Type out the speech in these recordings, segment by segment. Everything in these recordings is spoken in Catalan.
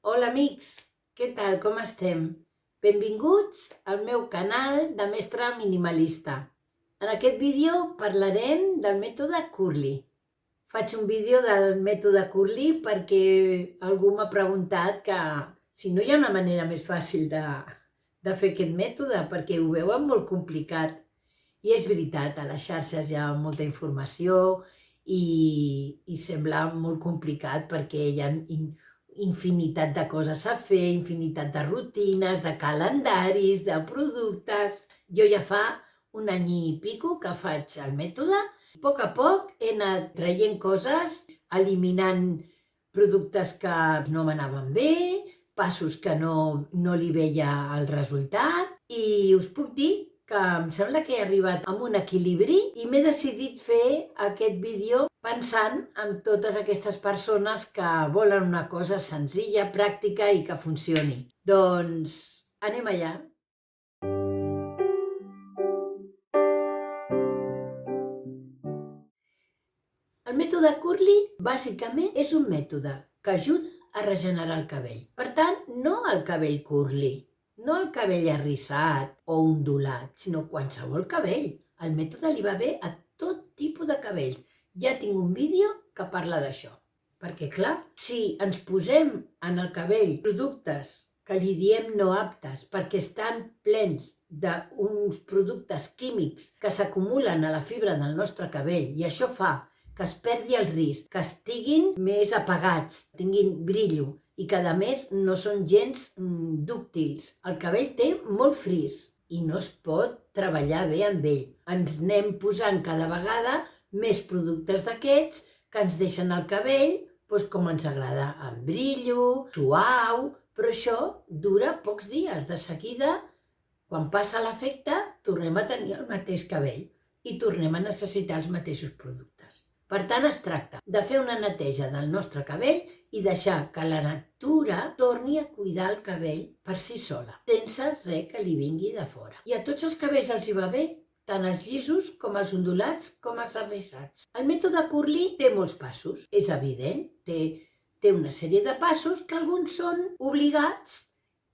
Hola amics, què tal, com estem? Benvinguts al meu canal de mestre minimalista. En aquest vídeo parlarem del mètode Curly. Faig un vídeo del mètode Curly perquè algú m'ha preguntat que si no hi ha una manera més fàcil de fer aquest mètode, perquè ho veuen molt complicat. I és veritat, a les xarxes hi ha molta informació i sembla molt complicat perquè hi ha infinitat de coses a fer, infinitat de rutines, de calendaris, de productes. Jo ja fa un any i pico que faig el mètode. A poc he anat traient coses, eliminant productes que no m'anaven bé, passos que no li veia el resultat, i us puc dir que em sembla que he arribat a un equilibri i m'he decidit fer aquest vídeo pensant en totes aquestes persones que volen una cosa senzilla, pràctica i que funcioni. Doncs anem allà. El mètode Curly bàsicament és un mètode que ajuda a regenerar el cabell. Per tant, no el cabell curly, no el cabell arrissat o ondulat, sinó qualsevol cabell. El mètode li va bé a tot tipus de cabells. Ja tinc un vídeo que parla d'això. Perquè, clar, si ens posem en el cabell productes que li diem no aptes perquè estan plens d'uns productes químics que s'acumulen a la fibra del nostre cabell i això fa que es perdi el risc, que estiguin més apagats, tinguin brillo i que, a més, no són gens dúctils. El cabell té molt fris i no es pot treballar bé amb ell. Ens anem posant cada vegada més productes d'aquests que ens deixen el cabell com ens agrada, amb brillo, suau, però això dura pocs dies. De seguida, quan passa l'efecte, tornem a tenir el mateix cabell i tornem a necessitar els mateixos productes. Per tant, es tracta de fer una neteja del nostre cabell i deixar que la natura torni a cuidar el cabell per si sola, sense res que li vingui de fora. I a tots els cabells els hi va bé, tant els llisos com els ondulats com els arrissats. El mètode Curly té molts passos, és evident, té una sèrie de passos que alguns són obligats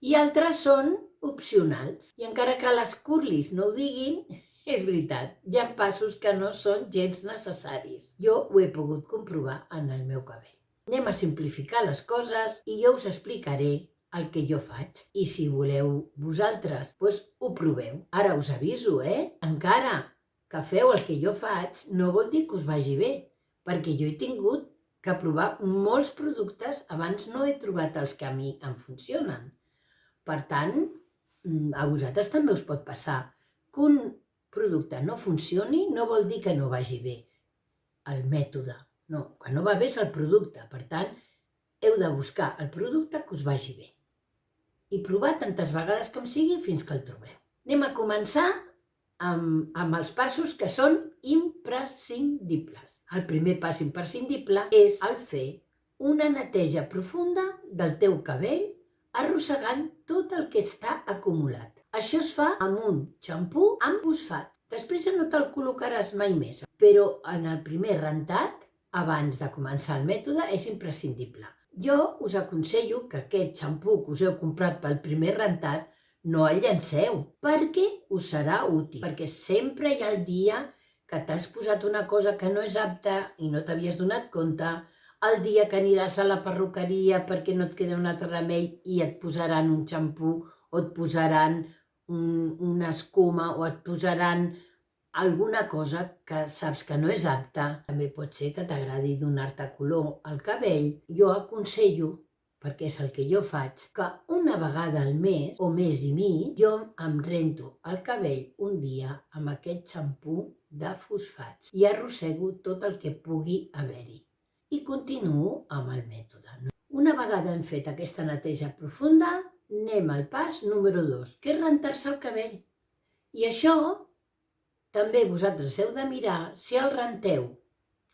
i altres són opcionals. I encara que les Curlys no ho diguin, és veritat, hi ha passos que no són gens necessaris. Jo ho he pogut comprovar en el meu cabell. Anem a simplificar les coses i jo us explicaré el que jo faig. I si voleu vosaltres, ho proveu. Ara us aviso, Encara que feu el que jo faig, no vol dir que us vagi bé, perquè jo he tingut que provar molts productes abans no he trobat els que a mi em funcionen. Per tant, a vosaltres també us pot passar que un producte no funcioni no vol dir que no vagi bé el mètode. No, que no va bé és el producte. Per tant, heu de buscar el producte que us vagi bé i provar tantes vegades com sigui fins que el trobeu. Anem a començar amb els passos que són imprescindibles. El primer pas imprescindible és el fer una neteja profunda del teu cabell arrossegant tot el que està acumulat. Això es fa amb un xampú amb fosfat. Després ja no te'l col·locaràs mai més, però en el primer rentat, abans de començar el mètode, és imprescindible. Jo us aconsello que aquest xampú que us heu comprat pel primer rentat no el llanceu, perquè us serà útil, perquè sempre hi ha el dia que t'has posat una cosa que no és apta i no t'havies donat compte, el dia que aniràs a la perruqueria perquè no et queda un altre remei i et posaran un xampú o et posaran una escuma o et posaran alguna cosa que saps que no és apta. També pot ser que t'agradi donar-te color al cabell. Jo aconsello, perquè és el que jo faig, que una vegada al mes o mes i mig jo em rento el cabell un dia amb aquest xampú de fosfats i arrossego tot el que pugui haver-hi. I continuo amb el mètode. Una vegada hem fet aquesta neteja profunda, anem al pas número 2, que és rentar-se el cabell. I això també vosaltres heu de mirar si el renteu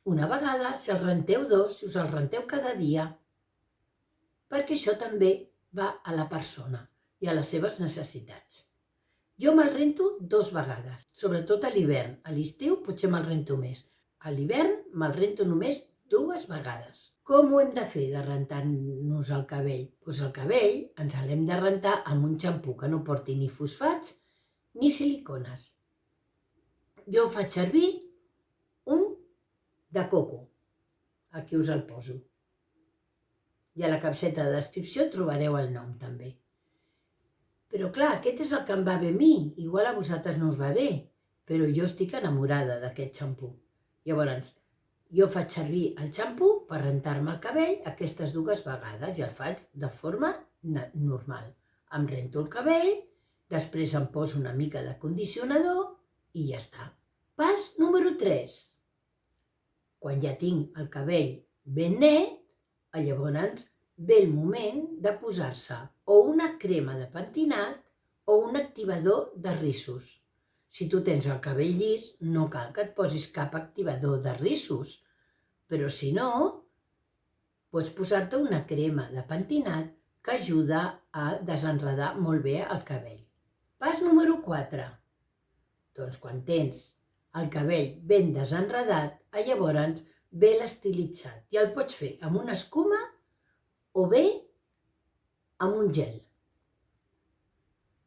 una vegada, si el renteu dos, si us el renteu cada dia, perquè això també va a la persona i a les seves necessitats. Jo me'l rento 2 vegades, sobretot a l'hivern. A l'estiu potser me'l rento més. A l'hivern me'l rento només 2 vegades. Com ho hem de fer de rentar-nos el cabell? Doncs el cabell ens l'hem de rentar amb un xampú que no porti ni fosfats ni silicones. Jo faig servir un de coco. Aquí us el poso. I a la capseta de descripció trobareu el nom també. Però clar, aquest és el que em va bé a mi. Igual a vosaltres no us va bé, però jo estic enamorada d'aquest xampú. Llavors, jo faig servir el xampú per rentar-me el cabell aquestes 2 vegades i el faig de forma normal. Em rento el cabell, després em poso una mica de condicionador i ja està. Pas número 3. Quan ja tinc el cabell ben net, llavors ve el moment de posar-se o una crema de pentinat o un activador de rissos. Si tu tens el cabell llis, no cal que et posis cap activador de rissos, però si no, pots posar-te una crema de pentinat que ajuda a desenredar molt bé el cabell. Pas número 4. Doncs quan tens el cabell ben desenredat, llavors ve l'estilitzat i el pots fer amb una escuma o bé amb un gel.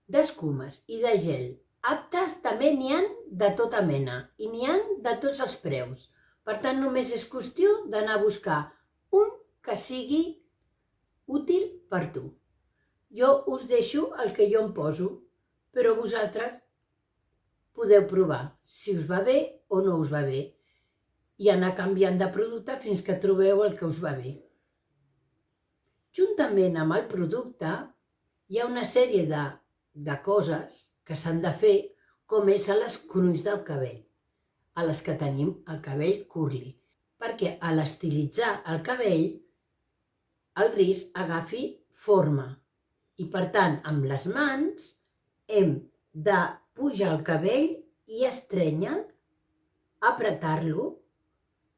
D'escumes i de gel aptes també n'hi ha de tota mena i n'hi ha de tots els preus. Per tant, només és qüestió d'anar a buscar un que sigui útil per tu. Jo us deixo el que jo em poso, però vosaltres podeu provar si us va bé o no us va bé i anar canviant de producte fins que trobeu el que us va bé. Juntament amb el producte hi ha una sèrie de coses que s'han de fer, com és a les crunys del cabell, a les que tenim el cabell curly, perquè a l'estilitzar el cabell el ris agafi forma i per tant amb les mans hem de pujar el cabell i estrènyer, apretar-lo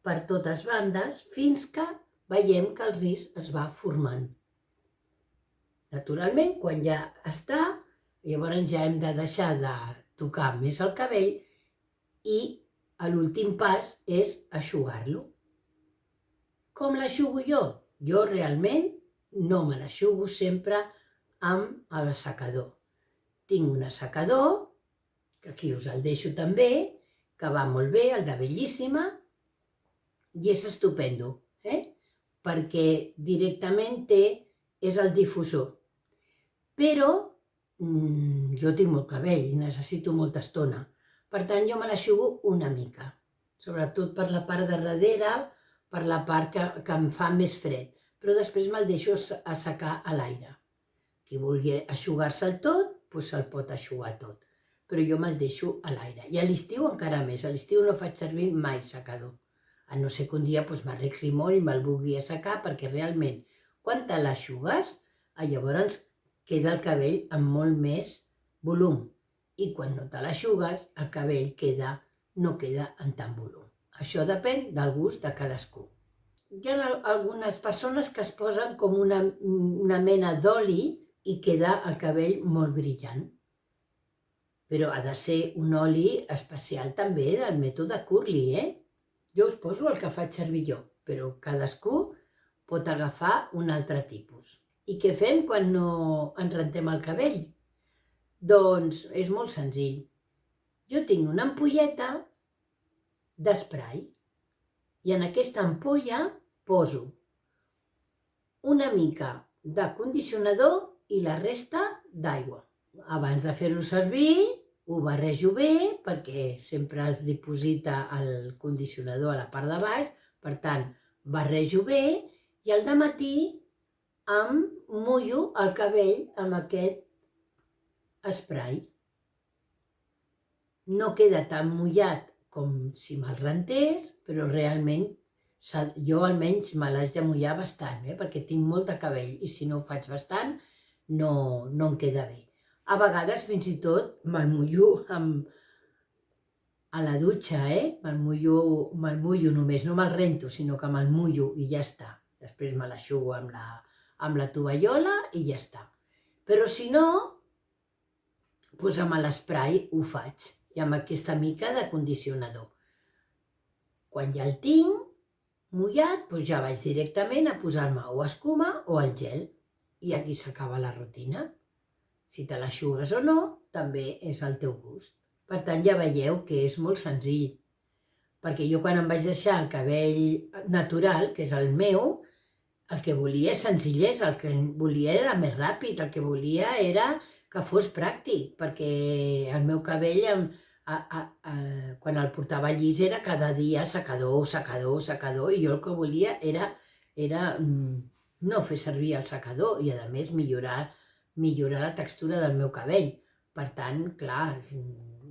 per totes bandes fins que veiem que el ris es va formant. Naturalment, quan ja està, llavors ja hem de deixar de tocar més el cabell i l'últim pas és eixugar-lo. Com l'eixugo jo? Jo realment no me l'eixugo sempre amb l'assecador. Tinc un assecador, que aquí us el deixo també, que va molt bé, el de Bellíssima, i és estupendo, perquè directament és el difusor. Però jo tinc molt cabell i necessito molta estona. Per tant, jo me l'eixugo una mica, sobretot per la part de darrere, per la part que em fa més fred, però després me'l deixo assecar a l'aire. Qui vulgui eixugar-se'l tot, doncs se'l pot eixugar tot, però jo me'l deixo a l'aire. I a l'estiu encara més, a l'estiu no faig servir mai secador, a no ser que un dia m'arregli molt i me'l vulgui assecar, perquè realment, quan te l'eixugues, llavors queda el cabell amb molt més volum. I quan no te l'eixugues, el cabell no queda en tant volum. Això depèn del gust de cadascú. Hi ha algunes persones que es posen com una mena d'oli i queda el cabell molt brillant. Però ha de ser un oli especial també del mètode Curly, Jo us poso el que faig servir jo, però cadascú pot agafar un altre tipus. I què fem quan no ens rentem el cabell? Doncs és molt senzill. Jo tinc una ampolleta d'esprai i en aquesta ampolla poso una mica de condicionador i la resta d'aigua. Abans de fer-ho servir, ho barrejo bé perquè sempre es diposita el condicionador a la part de baix, per tant, barrejo bé i al dematí em mullo el cabell amb aquest esprai. No queda tan mullat com si me'l rentés, però realment jo almenys me l'haig de mullar bastant, perquè tinc molt de cabell i si no ho faig bastant no em queda bé. A vegades fins i tot me'l mullo a la dutxa, me'l mullo només, no me'l rento, sinó que me'l mullo i ja està. Després me l'eixugo amb la tovallola i ja està. Però si no, doncs amb l'esprai ho faig i amb aquesta mica de condicionador. Quan ja el tinc, mullat, doncs ja vaig directament a posar-me o escuma o el gel. I aquí s'acaba la rutina. Si te l'eixugues o no, també és al teu gust. Per tant, ja veieu que és molt senzill. Perquè jo quan em vaig deixar el cabell natural, que és el meu, el que volia és senzillesa, el que volia era més ràpid, el que volia era que fos pràctic, perquè el meu cabell, quan el portava llis, era cada dia secador, secador, secador, i jo el que volia era no fer servir el secador i, a més, millorar la textura del meu cabell. Per tant, clar,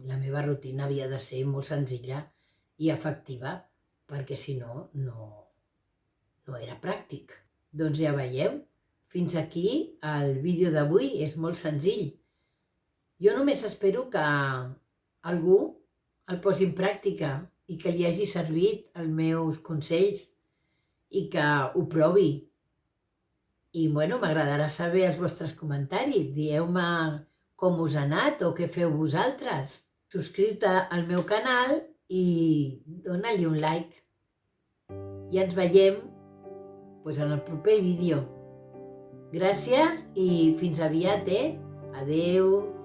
la meva rutina havia de ser molt senzilla i efectiva, perquè si no, no era pràctic. Doncs ja veieu, fins aquí el vídeo d'avui és molt senzill. Jo només espero que algú el posi en pràctica i que li hagi servit els meus consells i que ho provi. I, m'agradarà saber els vostres comentaris. Dieu-me com us ha anat o què feu vosaltres. Subscriu-te al meu canal i dona-li un like. I ens veiem en el proper vídeo. Gràcies i fins aviat, Adeu!